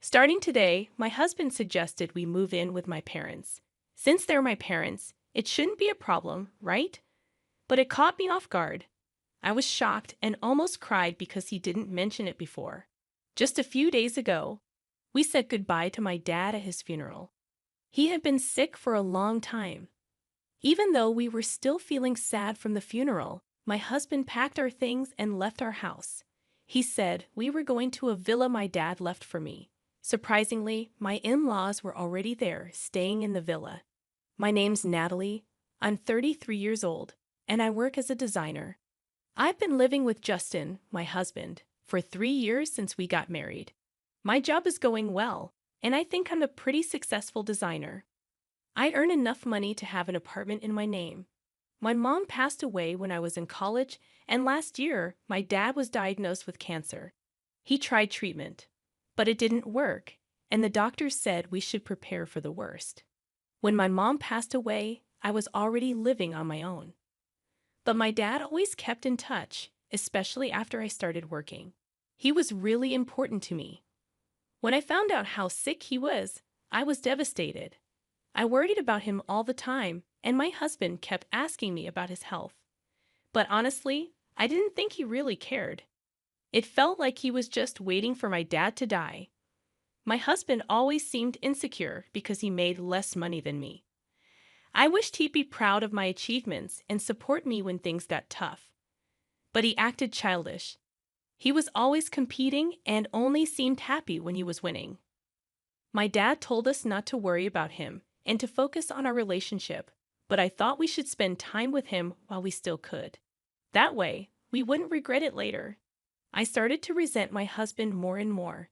Starting today, my husband suggested we move in with my parents. Since they're my parents, it shouldn't be a problem, right? But it caught me off guard. I was shocked and almost cried because he didn't mention it before. Just a few days ago, we said goodbye to my dad at his funeral. He had been sick for a long time. Even though we were still feeling sad from the funeral, my husband packed our things and left our house. He said we were going to a villa my dad left for me. Surprisingly, my in-laws were already there, staying in the villa. My name's Natalie. I'm 33 years old, and I work as a designer. I've been living with Justin, my husband, for 3 years since we got married. My job is going well, and I think I'm a pretty successful designer. I earn enough money to have an apartment in my name. My mom passed away when I was in college, and last year, my dad was diagnosed with cancer. He tried treatment, but it didn't work, and the doctors said we should prepare for the worst. When my mom passed away, I was already living on my own. But my dad always kept in touch, especially after I started working. He was really important to me. When I found out how sick he was, I was devastated. I worried about him all the time, and my husband kept asking me about his health. But honestly, I didn't think he really cared. It felt like he was just waiting for my dad to die. My husband always seemed insecure because he made less money than me. I wished he'd be proud of my achievements and support me when things got tough. But he acted childish. He was always competing and only seemed happy when he was winning. My dad told us not to worry about him and to focus on our relationship, but I thought we should spend time with him while we still could. That way, we wouldn't regret it later. I started to resent my husband more and more.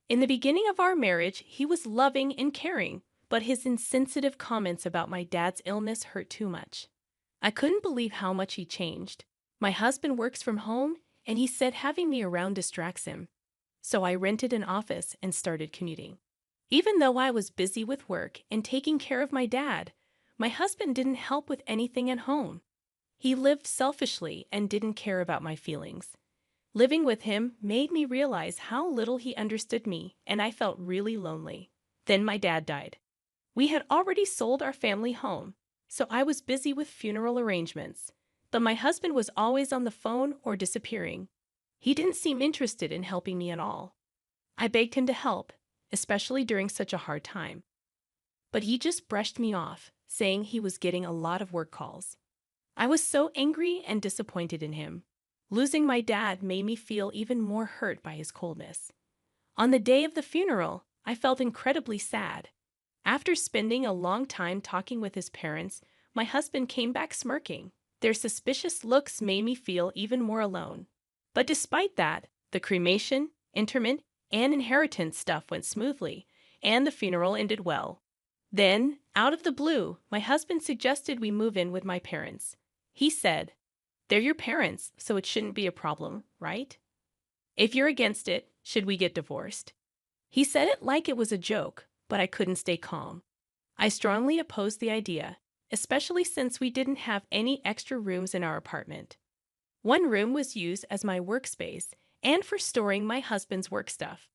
In the beginning of our marriage, he was loving and caring, but his insensitive comments about my dad's illness hurt too much. I couldn't believe how much he changed. My husband works from home, and he said having me around distracts him. So I rented an office and started commuting. Even though I was busy with work and taking care of my dad, my husband didn't help with anything at home. He lived selfishly and didn't care about my feelings. Living with him made me realize how little he understood me, and I felt really lonely. Then my dad died. We had already sold our family home, so I was busy with funeral arrangements. But my husband was always on the phone or disappearing. He didn't seem interested in helping me at all. I begged him to help, especially during such a hard time. But he just brushed me off, saying he was getting a lot of work calls. I was so angry and disappointed in him. Losing my dad made me feel even more hurt by his coldness. On the day of the funeral, I felt incredibly sad. After spending a long time talking with his parents, my husband came back smirking. Their suspicious looks made me feel even more alone. But despite that, the cremation, interment, and inheritance stuff went smoothly, and the funeral ended well. Then, out of the blue, my husband suggested we move in with my parents. He said, "They're your parents, so it shouldn't be a problem, right? If you're against it, should we get divorced?" He said it like it was a joke, but I couldn't stay calm. I strongly opposed the idea, especially since we didn't have any extra rooms in our apartment. One room was used as my workspace and for storing my husband's work stuff.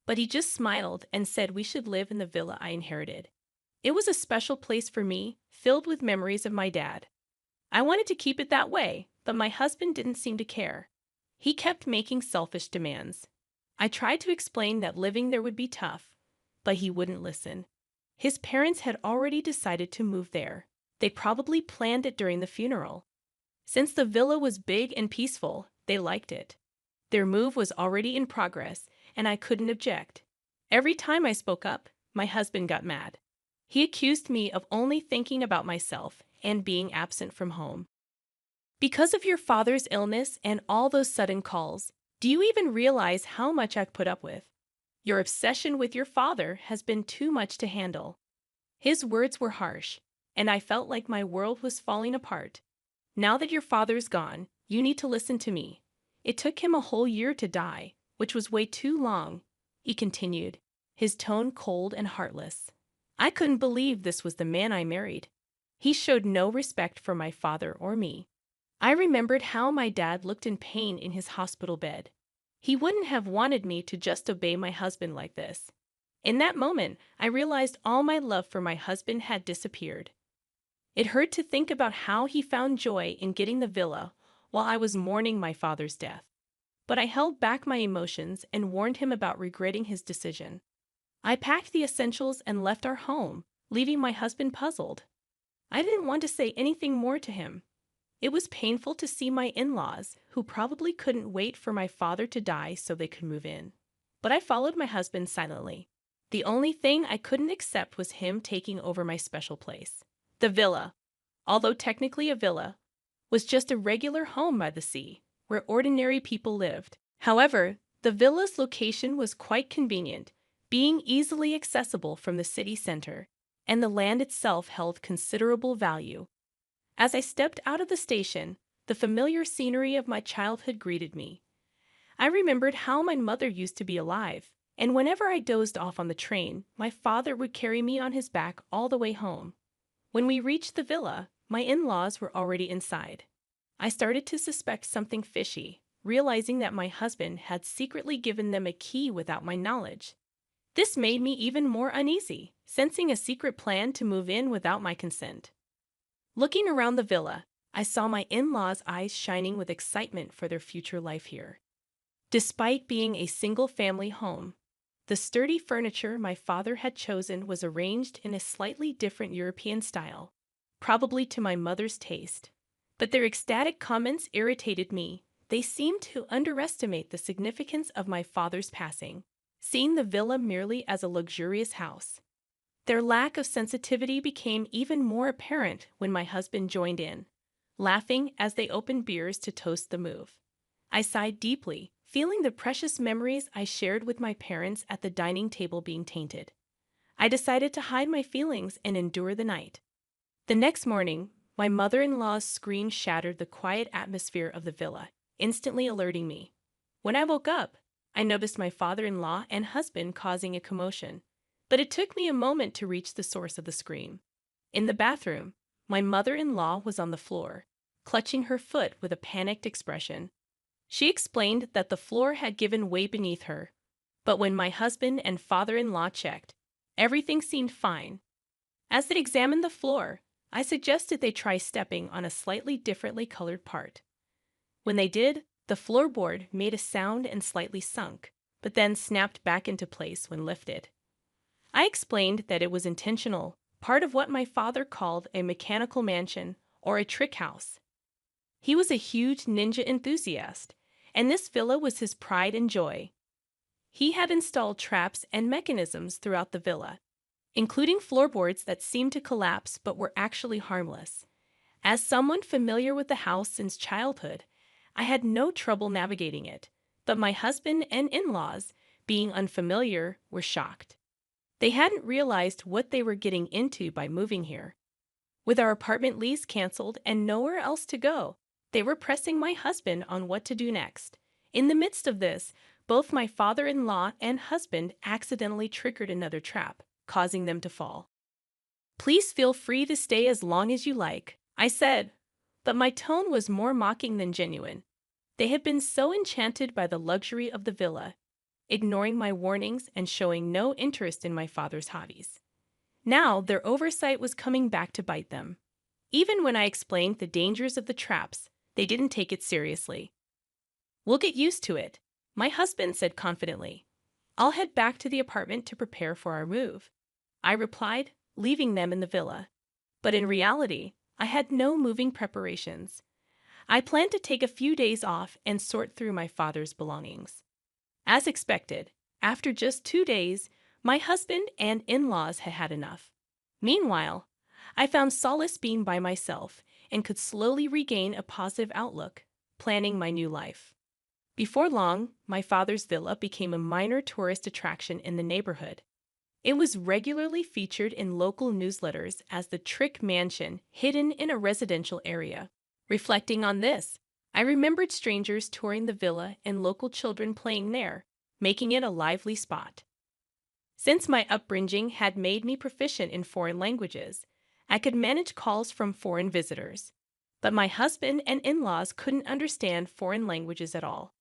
But he just smiled and said we should live in the villa I inherited. It was a special place for me, filled with memories of my dad. I wanted to keep it that way, but my husband didn't seem to care. He kept making selfish demands. I tried to explain that living there would be tough, but he wouldn't listen. His parents had already decided to move there. They probably planned it during the funeral. Since the villa was big and peaceful, they liked it. Their move was already in progress, and I couldn't object. Every time I spoke up, my husband got mad. He accused me of only thinking about myself and being absent from home. "Because of your father's illness and all those sudden calls, do you even realize how much I've put up with? Your obsession with your father has been too much to handle." His words were harsh, and I felt like my world was falling apart. "Now that your father's gone, you need to listen to me. It took him a whole year to die, which was way too long," he continued, his tone cold and heartless. I couldn't believe this was the man I married. He showed no respect for my father or me. I remembered how my dad looked in pain in his hospital bed. He wouldn't have wanted me to just obey my husband like this. In that moment, I realized all my love for my husband had disappeared. It hurt to think about how he found joy in getting the villa while I was mourning my father's death. But I held back my emotions and warned him about regretting his decision. I packed the essentials and left our home, leaving my husband puzzled. I didn't want to say anything more to him. It was painful to see my in-laws, who probably couldn't wait for my father to die so they could move in. But I followed my husband silently. The only thing I couldn't accept was him taking over my special place. The villa, although technically a villa, was just a regular home by the sea, where ordinary people lived. However, the villa's location was quite convenient, being easily accessible from the city center, and the land itself held considerable value. As I stepped out of the station, the familiar scenery of my childhood greeted me. I remembered how my mother used to be alive, and whenever I dozed off on the train, my father would carry me on his back all the way home. When we reached the villa, my in-laws were already inside. I started to suspect something fishy, realizing that my husband had secretly given them a key without my knowledge. This made me even more uneasy, sensing a secret plan to move in without my consent. Looking around the villa, I saw my in-laws' eyes shining with excitement for their future life here. Despite being a single-family home, the sturdy furniture my father had chosen was arranged in a slightly different European style, probably to my mother's taste. But their ecstatic comments irritated me. They seemed to underestimate the significance of my father's passing, seeing the villa merely as a luxurious house. Their lack of sensitivity became even more apparent when my husband joined in, laughing as they opened beers to toast the move. I sighed deeply, feeling the precious memories I shared with my parents at the dining table being tainted. I decided to hide my feelings and endure the night. The next morning, my mother-in-law's scream shattered the quiet atmosphere of the villa, instantly alerting me. When I woke up, I noticed my father-in-law and husband causing a commotion, but it took me a moment to reach the source of the scream. In the bathroom, my mother-in-law was on the floor, clutching her foot with a panicked expression. She explained that the floor had given way beneath her, but when my husband and father-in-law checked, everything seemed fine. As they examined the floor, I suggested they try stepping on a slightly differently colored part. When they did, the floorboard made a sound and slightly sunk, but then snapped back into place when lifted. I explained that it was intentional, part of what my father called a mechanical mansion or a trick house. He was a huge ninja enthusiast, and this villa was his pride and joy. He had installed traps and mechanisms throughout the villa, including floorboards that seemed to collapse but were actually harmless. As someone familiar with the house since childhood, I had no trouble navigating it, but my husband and in-laws, being unfamiliar, were shocked. They hadn't realized what they were getting into by moving here. With our apartment lease canceled and nowhere else to go, they were pressing my husband on what to do next. In the midst of this, both my father-in-law and husband accidentally triggered another trap, causing them to fall. "Please feel free to stay as long as you like," I said, but my tone was more mocking than genuine. They had been so enchanted by the luxury of the villa, ignoring my warnings and showing no interest in my father's hobbies. Now their oversight was coming back to bite them. Even when I explained the dangers of the traps, they didn't take it seriously. "We'll get used to it," my husband said confidently. "I'll head back to the apartment to prepare for our move," I replied, leaving them in the villa. But in reality, I had no moving preparations. I planned to take a few days off and sort through my father's belongings. As expected, after just 2 days, my husband and in-laws had had enough. Meanwhile, I found solace being by myself and could slowly regain a positive outlook, planning my new life. Before long, my father's villa became a minor tourist attraction in the neighborhood. It was regularly featured in local newsletters as the trick mansion hidden in a residential area. Reflecting on this, I remembered strangers touring the villa and local children playing there, making it a lively spot. Since my upbringing had made me proficient in foreign languages, I could manage calls from foreign visitors. But my husband and in-laws couldn't understand foreign languages at all.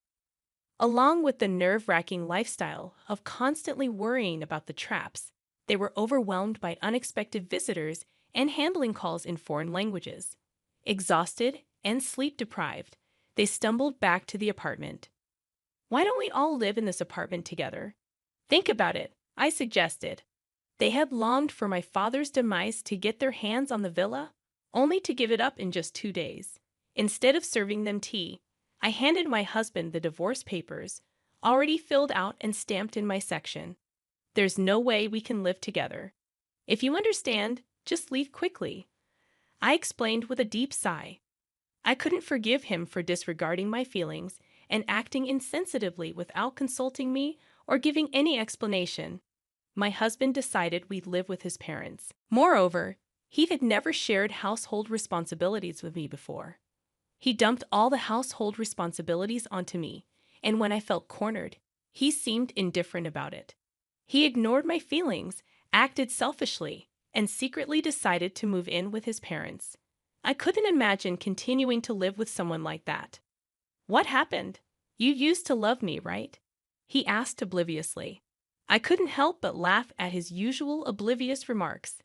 Along with the nerve-wracking lifestyle of constantly worrying about the traps, they were overwhelmed by unexpected visitors and handling calls in foreign languages. Exhausted and sleep-deprived, they stumbled back to the apartment. "Why don't we all live in this apartment together?" "Think about it," I suggested. They had longed for my father's demise to get their hands on the villa, only to give it up in just 2 days. Instead of serving them tea, I handed my husband the divorce papers, already filled out and stamped in my section. "There's no way we can live together. If you understand, just leave quickly," I explained with a deep sigh. I couldn't forgive him for disregarding my feelings and acting insensitively without consulting me or giving any explanation. My husband decided we'd live with his parents. Moreover, he had never shared household responsibilities with me before. He dumped all the household responsibilities onto me, and when I felt cornered, he seemed indifferent about it. He ignored my feelings, acted selfishly, and secretly decided to move in with his parents. I couldn't imagine continuing to live with someone like that. "What happened? You used to love me, right?" he asked obliviously. I couldn't help but laugh at his usual oblivious remarks.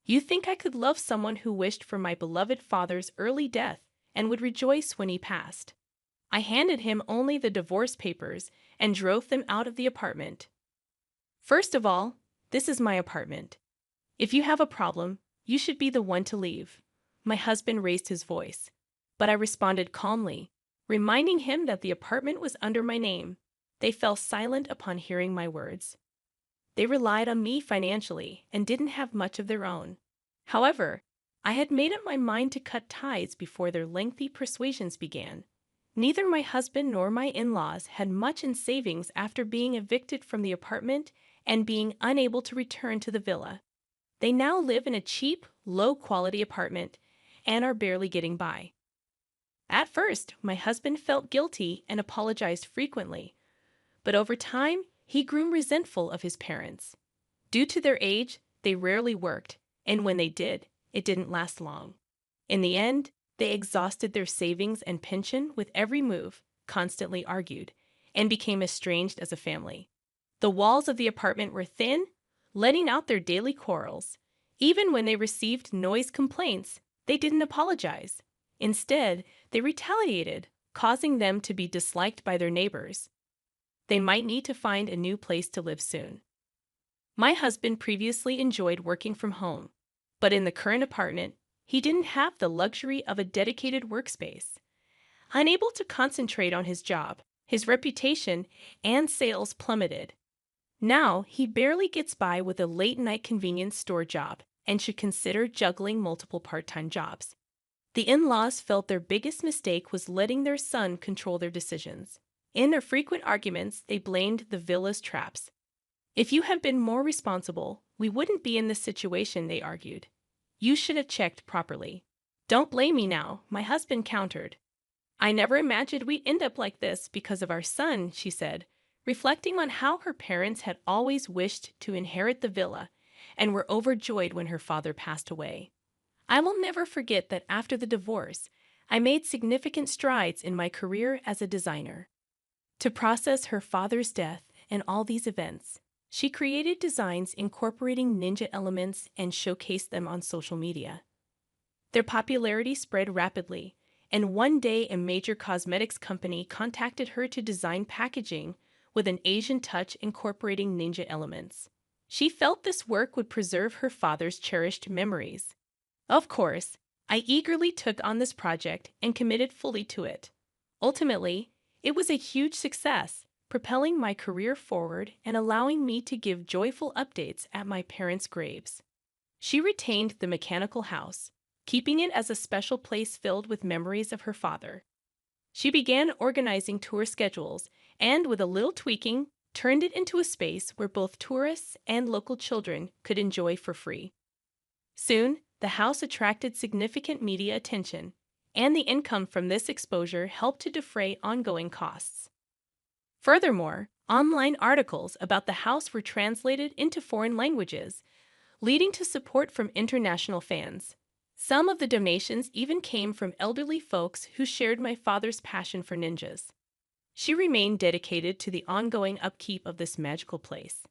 "You think I could love someone who wished for my beloved father's early death and would rejoice when he passed?" I handed him only the divorce papers and drove them out of the apartment. "First of all, this is my apartment. If you have a problem, you should be the one to leave." My husband raised his voice, but I responded calmly, reminding him that the apartment was under my name. They fell silent upon hearing my words. They relied on me financially and didn't have much of their own. However, I had made up my mind to cut ties before their lengthy persuasions began. Neither my husband nor my in-laws had much in savings after being evicted from the apartment and being unable to return to the villa. They now live in a cheap, low-quality apartment and are barely getting by. At first, my husband felt guilty and apologized frequently, but over time, he grew resentful of his parents. Due to their age, they rarely worked, and when they did, it didn't last long. In the end, they exhausted their savings and pension with every move, constantly argued, and became estranged as a family. The walls of the apartment were thin, letting out their daily quarrels. Even when they received noise complaints, they didn't apologize. Instead, they retaliated, causing them to be disliked by their neighbors. They might need to find a new place to live soon. My husband previously enjoyed working from home, but in the current apartment, he didn't have the luxury of a dedicated workspace. Unable to concentrate on his job, his reputation and sales plummeted. Now, he barely gets by with a late-night convenience store job and should consider juggling multiple part-time jobs. The in-laws felt their biggest mistake was letting their son control their decisions. In their frequent arguments, they blamed the villa's traps. "If you had been more responsible, we wouldn't be in this situation," they argued. "You should have checked properly." "Don't blame me now," my husband countered. "I never imagined we'd end up like this because of our son," she said, reflecting on how her parents had always wished to inherit the villa and were overjoyed when her father passed away. I will never forget that after the divorce, I made significant strides in my career as a designer. To process her father's death and all these events, she created designs incorporating ninja elements and showcased them on social media. Their popularity spread rapidly, and one day a major cosmetics company contacted her to design packaging with an Asian touch incorporating ninja elements. She felt this work would preserve her father's cherished memories. Of course, I eagerly took on this project and committed fully to it. Ultimately, it was a huge success, propelling my career forward and allowing me to give joyful updates at my parents' graves. She retained the mechanical house, keeping it as a special place filled with memories of her father. She began organizing tour schedules and, with a little tweaking, turned it into a space where both tourists and local children could enjoy for free. Soon, the house attracted significant media attention, and the income from this exposure helped to defray ongoing costs. Furthermore, online articles about the house were translated into foreign languages, leading to support from international fans. Some of the donations even came from elderly folks who shared my father's passion for ninjas. She remained dedicated to the ongoing upkeep of this magical place.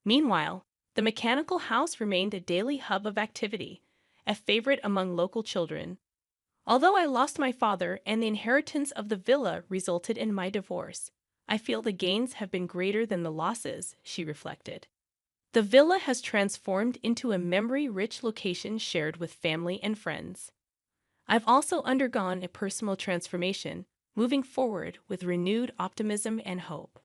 Meanwhile, the mechanical house remained a daily hub of activity, a favorite among local children. Although I lost my father and the inheritance of the villa resulted in my divorce, I feel the gains have been greater than the losses, she reflected. The villa has transformed into a memory-rich location shared with family and friends. I've also undergone a personal transformation, moving forward with renewed optimism and hope.